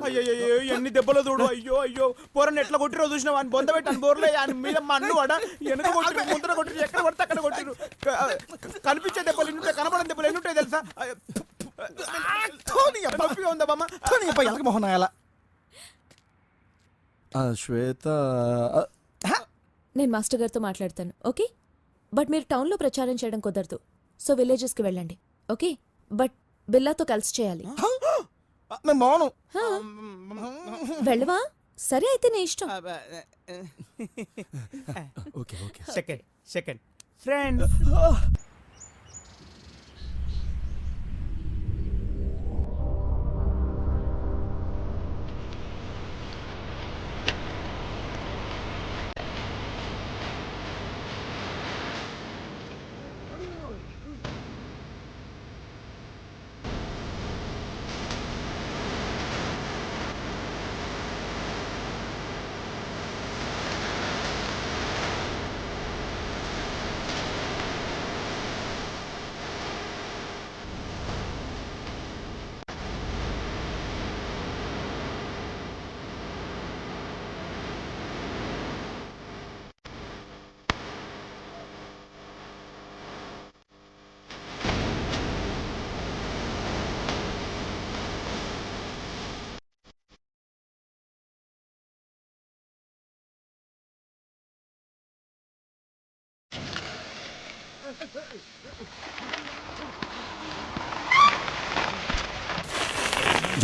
అయ్యో ఎన్ని దెబ్బలు చూడు. అయ్యో అయ్యో పోరని ఎట్లా కొట్టిరో చూసినావు అని బొంద పెట్టాను బోర్లే ఆయన మీద మన్ను వాడ వెనక కొట్టిరు ముందర కొట్టిరు ఎక్కడ కొడితే అక్కడ కొట్టిరు. కనిపించే దెబ్బలు ఎన్ని ఉంటాయి కనపడని దెబ్బలు ఎన్ని ఉంటాయి తెలుసా? నొప్పిగా ఉందా బామ్మ? మొహన్ అలా శ్వేత నేను మాస్టర్ గారితో మాట్లాడతాను, ఓకే? బట్ మీరు టౌన్లో ప్రచారం చేయడం కుదరదు, సో విలేజెస్కి వెళ్ళండి, ఓకే? బట్ బిల్లాతో కలిసి చేయాలి. నేను బాను. వెళ్ళవా? సరే అయితే నీ ఇష్టం. Okay okay second friends.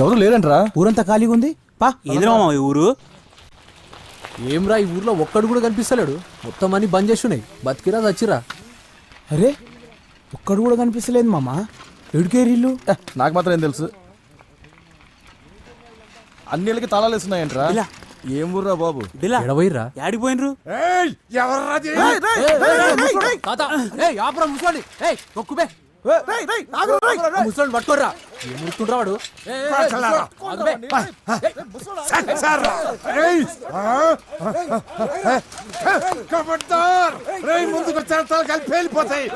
ఎవరు లేరంట్రా, ఊరంతా ఖాళీగా ఉంది. పా ఎదురా ఈ ఊరు. ఏమ్రా ఈ ఊర్లో ఒక్కడు కూడా కనిపిస్తలేడు, మొత్తం అన్ని బంద్ చేస్తున్నాయి. బతికిరా చచ్చిరా. అరే ఒక్కడు కూడా కనిపిస్తలేదు మామ. ఎడుకేరిల్లు నాకు మాత్రం ఏం తెలుసు. అన్నిళ్ళకి తాళాలు వేస్తున్నాయంట్రా. ఏం ఊర్రా బాబు? ఎడవైర్రా యాడిపోయినరు? ముసలి పట్టుకోర్రా. ఏముడుతుండ్రా వాడు? ముందుకు కలిపి వెళ్ళిపోతాయి.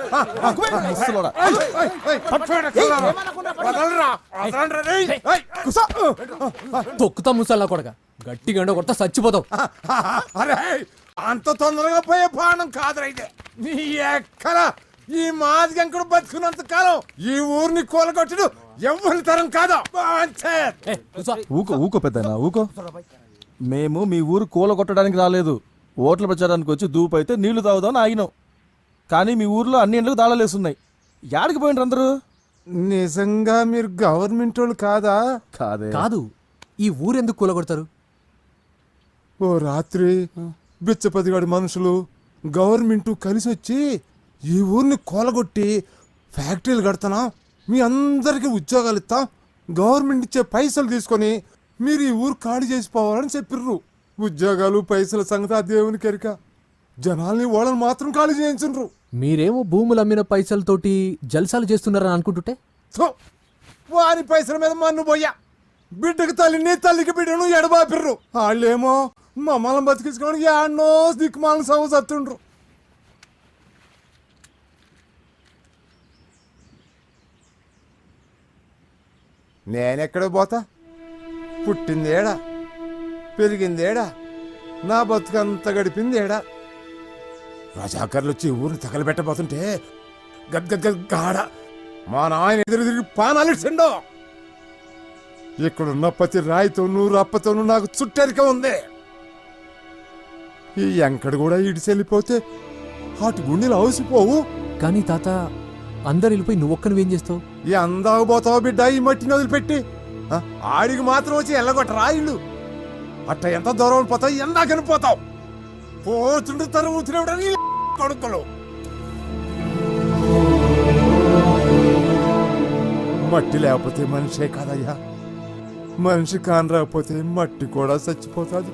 తొక్కుతా ముసల్లా కొడక, గట్టిగా ఎండ కొడతా చచ్చిపోతావు. అరే అంత తొందరగా పోయే ప్రాణం కాదురైతే. నీ ఎక్కడ ఈ మాదిగంకుడు బతుకున్నంత కాలం ఈ ఊరిని కూలగొట్టుడు ఎవరి తరం కాదు. ఊకో ఊకో పెద్దనా ఊకో. మేము మీ ఊరు కూలగొట్టడానికి రాలేదు, ఓట్ల ప్రచారానికి వచ్చి దూపైతే నీళ్లు తాగుదామని ఆగినాం. కానీ మీ ఊర్లో అన్ని ఇండ్లకు తాళాలు వేస్తున్నాయి. యాడికి పోయినరు అందరూ? నిజంగా మీరు గవర్నమెంట్ వాళ్ళు కాదా? కాదే. కాదు, ఈ ఊరెందుకు కూలగొడతారు? ఓ రాత్రి బిచ్చపతిగాడి మనుషులు గవర్నమెంట్ కలిసి వచ్చి ఈ ఊరిని కూలగొట్టి ఫ్యాక్టరీలు కడతానా, మీ అందరికీ ఉద్యోగాలు ఇస్తాం, గవర్నమెంట్ ఇచ్చే పైసలు తీసుకొని మీరు ఈ ఊరు ఖాళీ చేసిపోవాలని చెప్పిర్రు. ఉద్యోగాలు పైసల సంగతి ఆ దేవునికి ఎరిక. జనాల్ని వాళ్ళని మాత్రం ఖాళీ చేయించు. మీరేమో భూములు అమ్మిన పైసలతోటి జల్సాలు చేస్తున్నారని అనుకుంటుంటే వారి పైసల మీద మన్ను పోయా. బిడ్డకి తల్లిని తల్లికి బిడ్డను ఎడబాపిర్రు. వాళ్ళేమో మమ్మల్ని బతికించుకోవడానికి ఎన్నో దిక్కుమాలను సవ చత్తుండ్రు. నేనెక్కడ పోతా? పుట్టిందేడా, పెరిగిందేడా, నా బతుకంతా గడిపిందేడా. రజాకర్లు వచ్చి ఊరిని తగలబెట్టబోతుంటే గద్గద్గాడ మా నాయన ఎదురు తిరిగి పానాలిడ్చిండో. ఇక్కడున్న ప్రతి రాయితోనూ రప్పతోనూ నాకు చుట్టెరిక ఉంది. ఈ ఎంకడు కూడా ఇడిచెళ్ళిపోతే అటు గుండెలు అవసిపోవు. కానీ తాత, అందరు వెళ్ళిపోయి నువ్వొక్కను ఏం చేస్తావు? ఈ అందాకు పోతావు బిడ్డ ఈ మట్టిని వదిలిపెట్టి. ఆడికి మాత్రం వచ్చి ఎల్లగొట్టరా ఇల్లు. అట్ట ఎంత దూరం పోతావు, ఎందాకని పోతావు. పోతుండు తరుగుతున్నని కొడుకులు. మట్టి లేకపోతే మనిషే కాదయ్యా. మనిషి కాని రాకపోతే మట్టి కూడా చచ్చిపోతాది.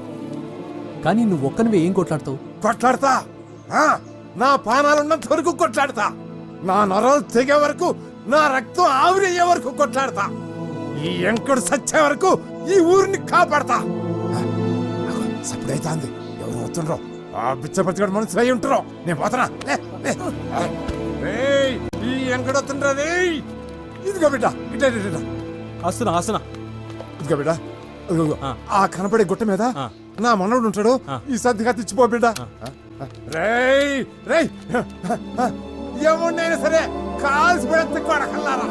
కానీ నువ్వు ఒక్కనివే ఏం కొట్లాడతావు? కొట్లాడతా, నా పానాలున్నంత వరకు కొట్లాడతా. నా నరాలు తెగే వరకు, నా రక్తం ఆవిరయ్యే వరకు కొట్లాడతా. ఈ ఎంకుడు సచ్చే వరకు ఈ ఊరిని కాపాడతా. సప్పుడైతాంది, ఎవరు వస్తుండ్రో. ఆ బిచ్చపతిగాడు మనసు అయి ఉంటారో. నేను పోతానా? ఈ ఎంకుడు వస్తుండ్రా రే. ఇదిగో బిడ్డ, ఇట్లా వస్తున్నా వస్తున్నా. ఇదిగో బిడ్డ, అదిగో, ఆ కనపడే గుట్ట మీద నా మనవడు ఉంటాడు ఈ సర్దిగా తెచ్చిపో బిడ్డ రేయ్ రేయ్ ఏముండైనా సరే కాల్సి పెడితే కొడకల్లారా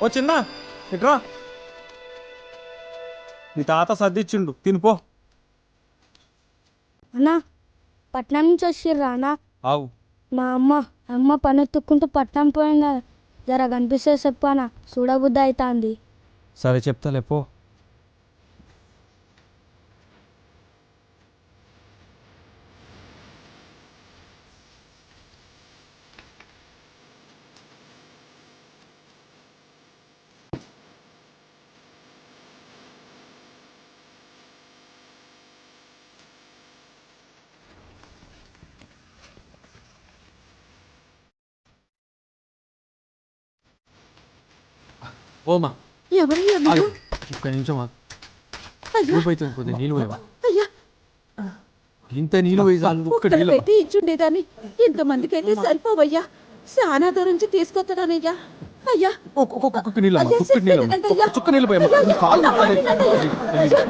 ఓ చిన్న ఇట్రా నీ తాత సర్దిచ్చిండు తినిపో అన్నా పట్నం నుంచి వచ్చిర్రా అన్నా ఆవు మా అమ్మ పని ఎత్తుక్కుంటూ పట్నం పోయిందా జర కనిపిస్తే చెప్పానా చూడబుద్ధి అవుతుంది సరే చెప్తాలే పో ఓమా ఎవరయ్యా ఆగు. మీరు ఒక్క నిమిషం ఆగు. అయ్యా ఊరిపోతుంది కొద్దిగా నీళ్ళు పోయవా అయ్యా ఇంత నీళ్ళు పోయి చాలు, ఒక్క ఒక్కరు నీళ్ళు పెట్టి ఇచ్చుండేదాన్ని ఇంతమందికి అయితే సరిపోవయ్యా చాలా దూరం నుంచి తీసుకొస్తానయ్యా అయ్యా ఒక్కొక్క నీళ్ళు అమ్మా, అదే ఒక్క నీళ్ళు అమ్మా. చెప్పేదండి అయ్యా. ఒక్క చుక్క నీళ్ళు పోయమ్మా నీ కాలు నొప్పులు.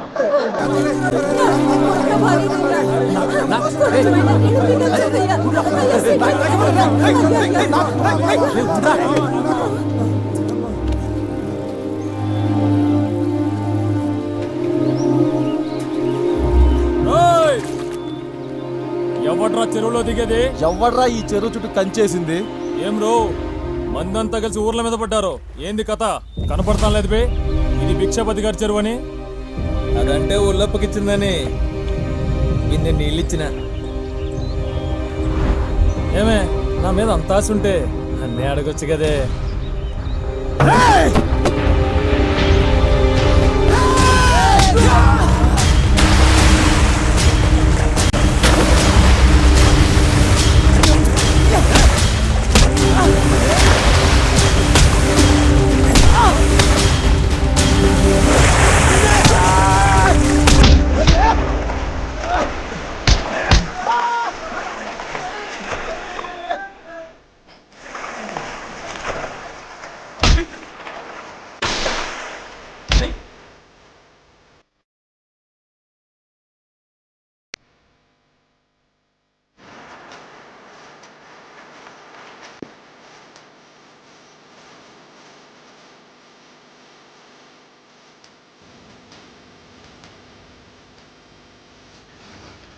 ఎవడ్రా చెరువులో దిగేది ఎవడ్రా ఈ చెరువు చుట్టూ కంచేసింది ఏం రో మందంతా కలిసి ఊర్ల మీద పడ్డారు ఏంది కథ కనపడతాం లేదు బే ఇది భిక్షపతి గారి చెరువు అని అదంటే ఉల్లప్పకిచ్చిందని ఇన్ని నీళ్ళిచ్చిన ఏమే నా మీద అంత ఆశ ఉంటే అన్నీ అడగొచ్చు కదే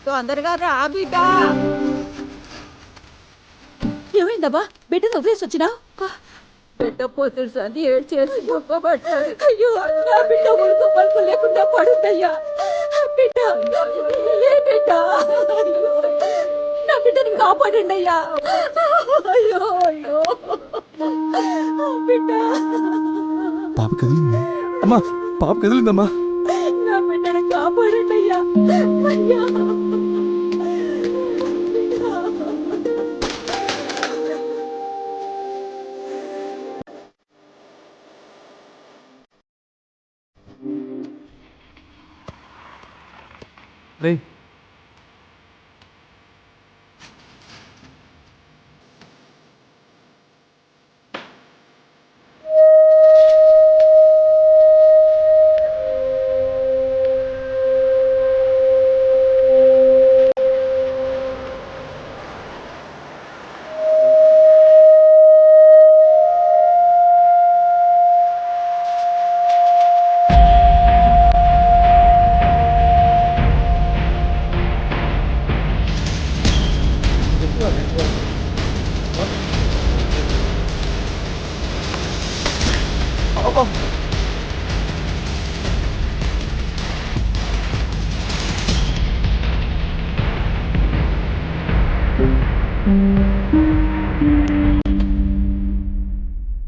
తొందరగా రా బిడ్డ ఏమైందబ్బా బిడ్డ నువ్వేసి వచ్చినావు బిడ్డ పోతుడు సంది ఏడ్చేసి గొప్పబడ్డాడు అయ్యో నా బిడ్డ ఉడుకు పలుకు లేకుండా పడుతుందయ్యా బిడ్డ ఏ బిడ్డ అయ్యో, నా బిడ్డని కాపాడండి అయ్యా అయ్యో అయ్యో బిడ్డ పాప కదిలింది అమ్మా పాప కదిలిందమ్మా నా బిడ్డని కాపాడండి అయ్యా అయ్యా రేయ్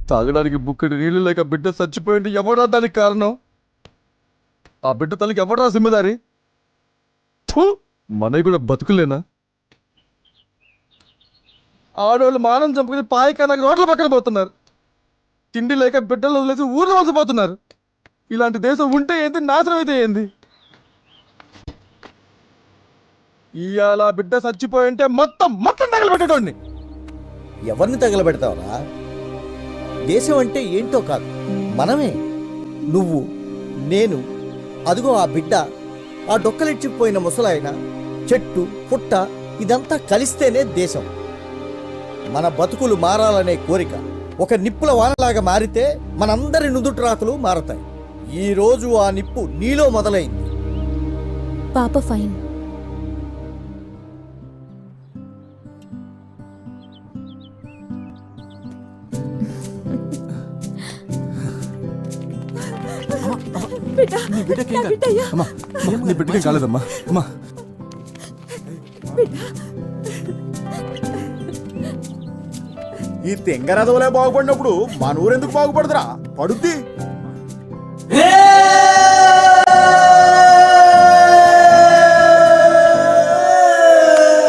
తాగడానికి బుక్కడి నీళ్లు లేక బిడ్డ చచ్చిపోయింది ఎవడా దానికి కారణం ఆ బిడ్డ తల్లికి ఎవడా జిమ్మదారి మనవి కూడా బతుకులేనా ఆడవాళ్ళు మానం చంపుకుని పాయకానికి రోడ్ల పక్కన పోతున్నారు తిండి లేక బిడ్డలు వదిలేసి ఊర్లో వలసపోతున్నారు ఇలాంటి దేశం ఉంటే ఏంది నాశనం అయితే ఏంది ఇవాళ బిడ్డ చచ్చిపోయింటే మొత్తం మొత్తం తగలబెట్టేటోడిని. ఎవరిని తగలబెడతావురా? దేశం అంటే ఏంటో కాదు, మనమే. నువ్వు, నేను, అదిగో ఆ బిడ్డ, ఆ డొక్కలిచ్చిపోయిన ముసలాయన, చెట్టు పుట్ట ఇదంతా కలిస్తేనే దేశం. మన బతుకులు మారాలనే కోరిక ఒక నిప్పుల వానలాగా మారితే మనందరి నుదుటి రాతలు మారతాయి. ఈ రోజు ఆ నిప్పు నీలో మొదలైంది. పాప ఫైన్. నీ బిడ్డకి ఏం కాదు. అమ్మా నీ బిడ్డకేం కాలేదమ్మా. అమ్మా ఈ తెంగరదవలే బాగుపడినప్పుడు మన ఊరెందుకు బాగుపడదురా? పడుద్ది.